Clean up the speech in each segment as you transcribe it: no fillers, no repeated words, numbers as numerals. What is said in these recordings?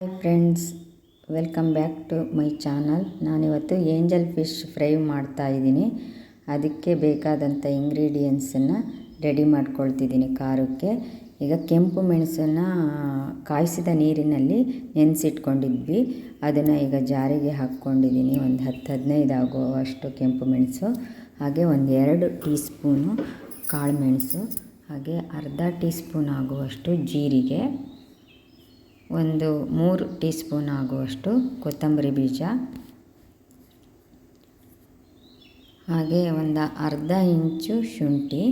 Hi friends, welcome back to my channel. ನಾನಿವತ್ತು angel fish fry ಮಾಡ್ತಾಯಿದ್ದೀನಿ. ಅದಕ್ಕೆ ಬೇಕಾದಂಥ ಇಂಗ್ರೀಡಿಯೆಂಟ್ಸನ್ನು ರೆಡಿ ಮಾಡ್ಕೊಳ್ತಿದ್ದೀನಿ ಖಾರಕ್ಕೆ. ಈಗ ಕೆಂಪು ಮೆಣಸನ್ನು ಕಾಯಿಸಿದ ನೀರಿನಲ್ಲಿ ನೆನೆಸಿಟ್ಕೊಂಡಿದ್ವಿ. ಅದನ್ನು ಈಗ ಜಾರಿಗೆ ಹಾಕ್ಕೊಂಡಿದ್ದೀನಿ. ಒಂದು 10-15 ಆಗುವಷ್ಟು ಕೆಂಪು ಮೆಣಸು, ಹಾಗೆ ಒಂದು 2 ಟೀ ಸ್ಪೂನು ಕಾಳು ಮೆಣಸು, ಹಾಗೆ ಅರ್ಧ ಟೀ ಸ್ಪೂನ್ ಆಗುವಷ್ಟು ಜೀರಿಗೆ, ಒಂದು 3 ಟೀ ಸ್ಪೂನ್ ಆಗುವಷ್ಟು ಕೊತ್ತಂಬರಿ ಬೀಜ, ಹಾಗೆ ಒಂದು ಅರ್ಧ ಇಂಚು ಶುಂಠಿ,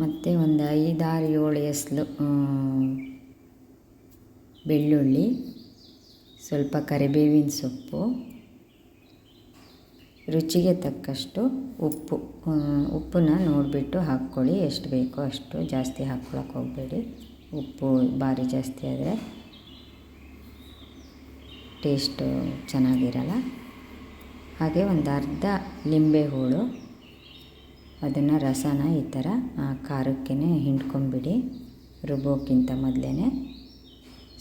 ಮತ್ತು ಒಂದು 5-6-7 ಎಸಳು ಬೆಳ್ಳುಳ್ಳಿ, ಸ್ವಲ್ಪ ಕರಿಬೇವಿನ ಸೊಪ್ಪು, ರುಚಿಗೆ ತಕ್ಕಷ್ಟು ಉಪ್ಪನ್ನ ನೋಡಿಬಿಟ್ಟು ಹಾಕ್ಕೊಳ್ಳಿ. ಎಷ್ಟು ಬೇಕೋ ಅಷ್ಟು, ಜಾಸ್ತಿ ಹಾಕ್ಕೊಳಕ್ಕೆ ಹೋಗಬೇಡಿ. ಉಪ್ಪು ಭಾರಿ ಜಾಸ್ತಿ ಆದರೆ ಟೇಸ್ಟು ಚೆನ್ನಾಗಿರಲ್ಲ. ಹಾಗೆ ಒಂದು ಅರ್ಧ ಲಿಂಬೆ ಹುಳು, ಅದನ್ನು ರಸನ ಈ ಥರ ಖಾರಕ್ಕೆ ಹಿಂಡ್ಕೊಂಬಿಡಿ ರುಬ್ಬೋಕ್ಕಿಂತ ಮೊದಲೇ.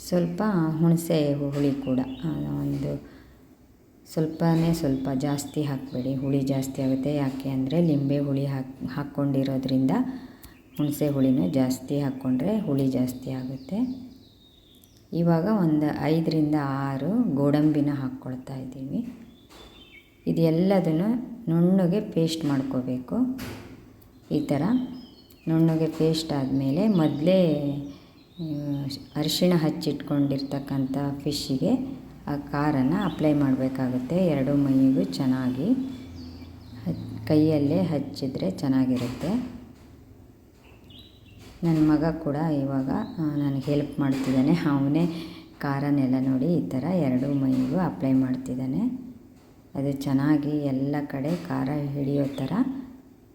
ಸ್ವಲ್ಪ ಹುಣಸೆ ಹುಳಿ ಕೂಡ ಒಂದು ಸ್ವಲ್ಪ ಜಾಸ್ತಿ ಹಾಕಬೇಡಿ, ಹುಳಿ ಜಾಸ್ತಿ ಆಗುತ್ತೆ. ಯಾಕೆ ಅಂದರೆ ಲಿಂಬೆ ಹುಳಿ ಹಾಕ್ಕೊಂಡಿರೋದ್ರಿಂದ ಹುಣಸೆ ಹುಳಿನೂ ಜಾಸ್ತಿ ಹಾಕ್ಕೊಂಡ್ರೆ ಹುಳಿ ಜಾಸ್ತಿ ಆಗುತ್ತೆ. ಇವಾಗ ಒಂದು 5-6 ಗೋಡಂಬಿನ ಹಾಕ್ಕೊಳ್ತಾ ಇದ್ದೀವಿ. ಇದೆಲ್ಲದನ್ನು ನುಣ್ಣಗೆ ಪೇಸ್ಟ್ ಮಾಡ್ಕೋಬೇಕು. ಈ ಥರ ನುಣ್ಣಗೆ ಪೇಸ್ಟ್ ಆದಮೇಲೆ ಮೊದಲೇ ಅರಿಶಿಣ ಹಚ್ಚಿಟ್ಕೊಂಡಿರ್ತಕ್ಕಂಥ ಫಿಶ್ಶಿಗೆ ಆ ಖಾರನ ಅಪ್ಲೈ ಮಾಡಬೇಕಾಗುತ್ತೆ. 2 ಮೈಗೂ ಚೆನ್ನಾಗಿ ಕೈಯಲ್ಲೇ ಹಚ್ಚಿದರೆ ಚೆನ್ನಾಗಿರುತ್ತೆ. ನನ್ನ ಮಗ ಕೂಡ ಇವಾಗ ನನಗೆ ಹೆಲ್ಪ್ ಮಾಡ್ತಿದ್ದಾನೆ. ಅವನೇ ಖಾರನೆಲ್ಲ ನೋಡಿ ಈ ಥರ 2 ಮೈಗೂ ಅಪ್ಲೈ ಮಾಡ್ತಿದ್ದಾನೆ. ಅದು ಚೆನ್ನಾಗಿ ಎಲ್ಲ ಕಡೆ ಖಾರ ಹಿಡಿಯೋ ಥರ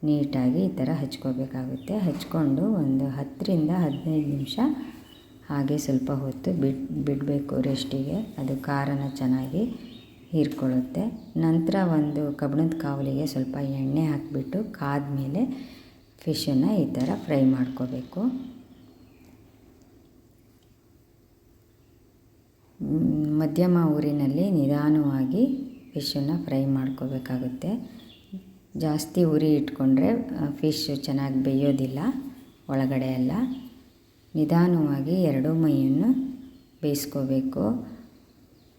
ನೀಟಾಗಿ ಈ ಥರ ಹಚ್ಕೋಬೇಕಾಗುತ್ತೆ. ಹಚ್ಕೊಂಡು ಒಂದು 10-15 ನಿಮಿಷ ಹಾಗೆ ಸ್ವಲ್ಪ ಹೊತ್ತು ಬಿಡಬೇಕು ರೆಸ್ಟಿಗೆ. ಅದು ಖಾರನ ಚೆನ್ನಾಗಿ ಹೀರ್ಕೊಳ್ಳುತ್ತೆ. ನಂತರ ಒಂದು ಕಬ್ಬಿಣದ ಕಾವಲಿಗೆ ಸ್ವಲ್ಪ ಎಣ್ಣೆ ಹಾಕಿಬಿಟ್ಟು ಕಾದ್ಮೇಲೆ ಫಿಶನ್ನು ಈ ಥರ ಫ್ರೈ ಮಾಡ್ಕೋಬೇಕು. ಮಧ್ಯಮ ಊರಿನಲ್ಲಿ ನಿಧಾನವಾಗಿ ಫಿಶನ್ನು ಫ್ರೈ ಮಾಡ್ಕೋಬೇಕಾಗುತ್ತೆ. ಜಾಸ್ತಿ ಉರಿ ಇಟ್ಕೊಂಡ್ರೆ ಫಿಶ್ಶು ಚೆನ್ನಾಗಿ ಬೇಯೋದಿಲ್ಲ ಒಳಗಡೆ ಎಲ್ಲ. ನಿಧಾನವಾಗಿ 2 ಮೈಯನ್ನು ಬೇಯಿಸ್ಕೋಬೇಕು.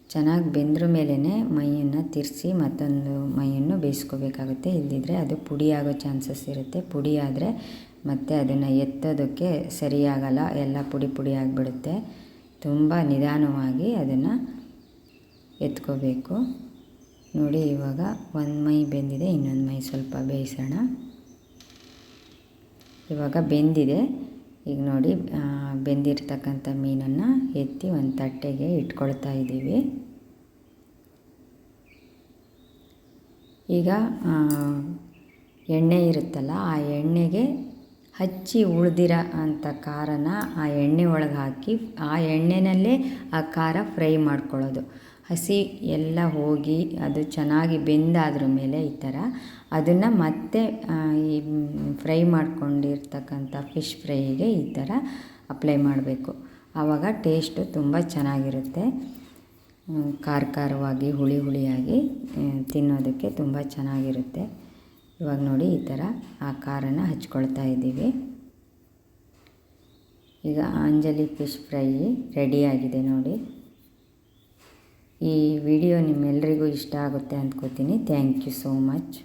ಚೆನ್ನಾಗಿ ಬೆಂದ್ರ ಮೇಲೇ ಮೈಯನ್ನು ತಿರ್ಸಿ ಮತ್ತೊಂದು ಮೈಯನ್ನು ಬೇಯಿಸ್ಕೋಬೇಕಾಗುತ್ತೆ. ಇಲ್ಲದಿದ್ದರೆ ಅದು ಪುಡಿ ಆಗೋ ಚಾನ್ಸಸ್ ಇರುತ್ತೆ. ಪುಡಿ ಆದರೆ ಮತ್ತೆ ಅದನ್ನು ಎತ್ತೋದಕ್ಕೆ ಸರಿಯಾಗಲ್ಲ, ಎಲ್ಲ ಪುಡಿ ಆಗಿಬಿಡುತ್ತೆ. ತುಂಬ ನಿಧಾನವಾಗಿ ಅದನ್ನು ಎತ್ಕೋಬೇಕು. ನೋಡಿ ಇವಾಗ ಒಂದು ಮೈ ಬೆಂದಿದೆ, ಇನ್ನೊಂದು ಮೈ ಸ್ವಲ್ಪ ಬೇಯಿಸೋಣ. ಇವಾಗ ಬೆಂದಿದೆ. ಈಗ ನೋಡಿ ಬೆಂದಿರ್ತಕ್ಕಂಥ ಮೀನನ್ನು ಎತ್ತಿ ಒಂದು ತಟ್ಟೆಗೆ ಇಟ್ಕೊಳ್ತಾ ಇದ್ದೀವಿ. ಈಗ ಎಣ್ಣೆ ಇರುತ್ತಲ್ಲ, ಆ ಎಣ್ಣೆಗೆ ಹಚ್ಚಿ ಉಳಿದಿರೋ ಅಂಥ ಖಾರನ ಆ ಎಣ್ಣೆ ಒಳಗೆ ಹಾಕಿ ಆ ಎಣ್ಣೆನಲ್ಲೇ ಆ ಖಾರ ಫ್ರೈ ಮಾಡ್ಕೊಳ್ಳೋದು. ಹಸಿ ಎಲ್ಲ ಹೋಗಿ ಅದು ಚೆನ್ನಾಗಿ ಬೆಂದಾದ್ರ ಮೇಲೆ ಈ ಥರ ಅದನ್ನು ಮತ್ತೆ ಈ ಫ್ರೈ ಮಾಡ್ಕೊಂಡಿರ್ತಕ್ಕಂಥ ಫಿಶ್ ಫ್ರೈಗೆ ಈ ಥರ ಅಪ್ಲೈ ಮಾಡಬೇಕು. ಆವಾಗ ಟೇಸ್ಟು ತುಂಬ ಚೆನ್ನಾಗಿರುತ್ತೆ. ಖಾರವಾಗಿ ಹುಳಿಯಾಗಿ ತಿನ್ನೋದಕ್ಕೆ ತುಂಬ ಚೆನ್ನಾಗಿರುತ್ತೆ. ಇವಾಗ ನೋಡಿ ಈ ಥರ ಆ ಖಾರನ ಹಚ್ಕೊಳ್ತಾ ಇದ್ದೀವಿ. ಈಗ ಅಂಜಲಿ ಫಿಶ್ ಫ್ರೈ ರೆಡಿಯಾಗಿದೆ ನೋಡಿ. ಈ ವಿಡಿಯೋ ನಿಮ್ಮೆಲ್ಲರಿಗೂ ಇಷ್ಟ ಆಗುತ್ತೆ ಅಂದ್ಕೋತೀನಿ. Thank you so much.